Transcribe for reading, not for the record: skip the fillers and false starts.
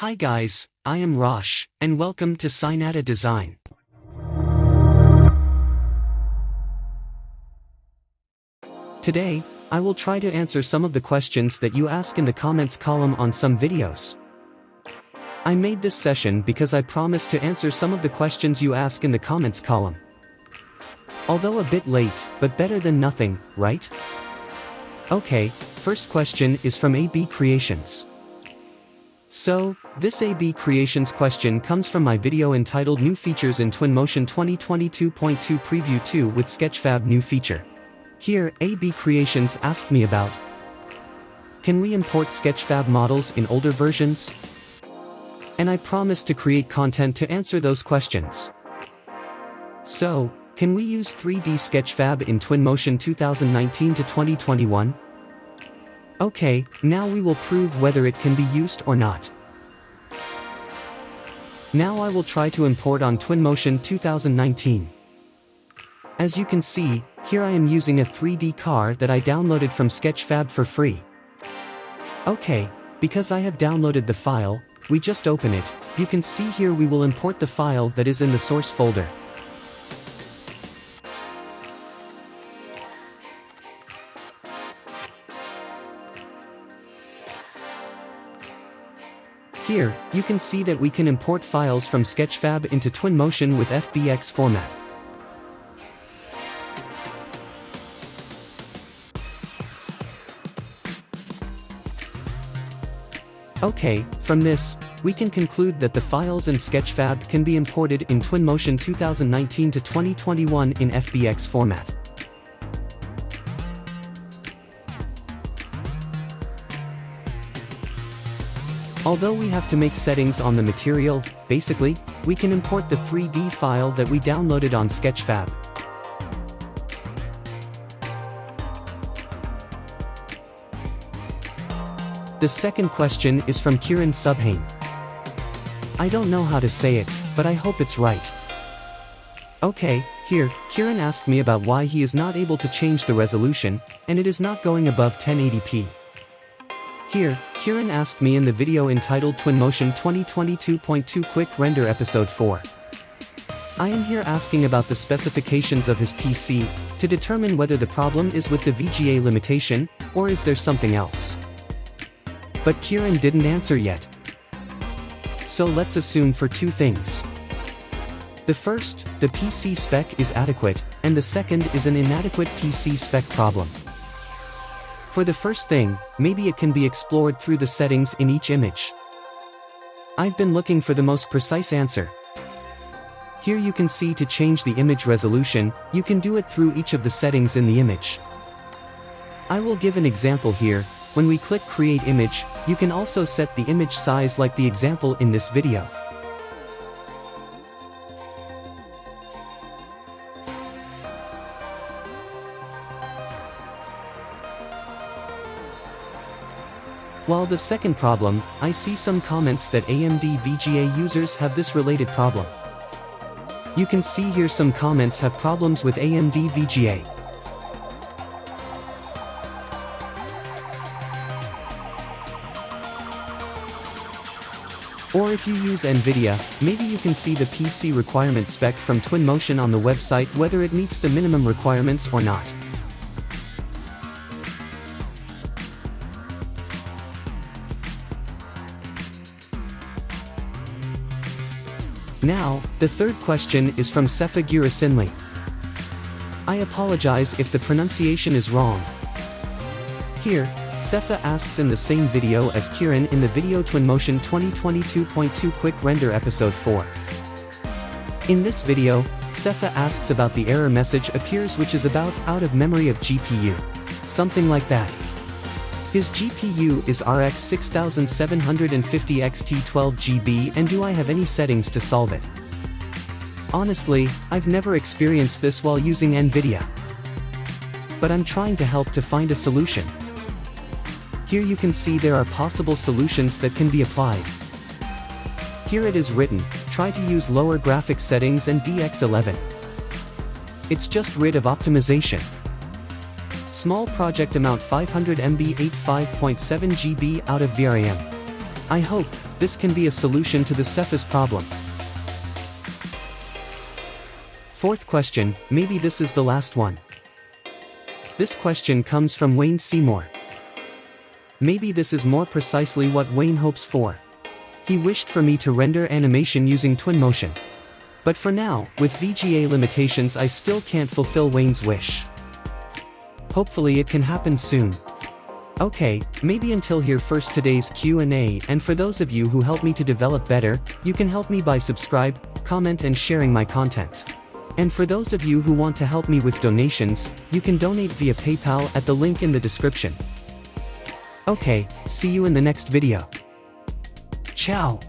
Hi guys, I am Rosh, and welcome to Signata Design. Today, I will try to answer some of the questions that you ask in the comments column on some videos. I made this session because I promised to answer some of the questions you ask in the comments column. Although a bit late, but better than nothing, right? Okay, first question is from AB Creations. So, this AB Creations question comes from my video entitled New Features in Twinmotion 2022.2 Preview 2 with Sketchfab New Feature. Here, AB Creations asked me about: can we import Sketchfab models in older versions? And I promised to create content to answer those questions. So, can we use 3D Sketchfab in Twinmotion 2019 to 2021? Okay, now we will prove whether it can be used or not. Now I will try to import on Twinmotion 2019. As you can see, here I am using a 3D car that I downloaded from Sketchfab for free. Okay, because I have downloaded the file, we just open it. You can see here we will import the file that is in the source folder. Here, you can see that we can import files from Sketchfab into Twinmotion with FBX format. Okay, from this, we can conclude that the files in Sketchfab can be imported in Twinmotion 2019 to 2021 in FBX format. Although we have to make settings on the material, basically, we can import the 3D file that we downloaded on Sketchfab. The second question is from Kieran Subhane. I don't know how to say it, but I hope it's right. Okay, here, Kieran asked me about why he is not able to change the resolution, and it is not going above 1080p. Here, Kieran asked me in the video entitled Twinmotion 2022.2 Quick Render Episode 4. I am here asking about the specifications of his PC, to determine whether the problem is with the VGA limitation, or is there something else. But Kieran didn't answer yet. So let's assume for two things. The first, the PC spec is adequate, and the second is an inadequate PC spec problem. For the first thing, maybe it can be explored through the settings in each image. I've been looking for the most precise answer. Here you can see to change the image resolution, you can do it through each of the settings in the image. I will give an example here. When we click Create Image, you can also set the image size like the example in this video. While the second problem, I see some comments that AMD VGA users have this related problem. You can see here some comments have problems with AMD VGA. Or if you use NVIDIA, maybe you can see the PC requirement spec from Twinmotion on the website whether it meets the minimum requirements or not. Now, the third question is from Sefa Girasinli. I apologize if the pronunciation is wrong. Here, Sefa asks in the same video as Kieran in the video Twinmotion 2022.2 Quick Render Episode 4. In this video, Sefa asks about the error message appears which is about out of memory of GPU. Something like that. His GPU is RX 6750 XT 12GB, and do I have any settings to solve it? Honestly, I've never experienced this while using NVIDIA. But I'm trying to help to find a solution. Here you can see there are possible solutions that can be applied. Here it is written, try to use lower graphics settings and DX11. It's just rid of optimization. Small project amount 500 MB 85.7 GB out of VRAM. I hope, this can be a solution to the Cephas problem. Fourth question, maybe this is the last one. This question comes from Wayne Seymour. Maybe this is more precisely what Wayne hopes for. He wished for me to render animation using Twinmotion. But for now, with VGA limitations, I still can't fulfill Wayne's wish. Hopefully it can happen soon. Okay, maybe until here first today's Q&A, and for those of you who help me to develop better, you can help me by subscribe, comment and sharing my content. And for those of you who want to help me with donations, you can donate via PayPal at the link in the description. Okay, see you in the next video. Ciao!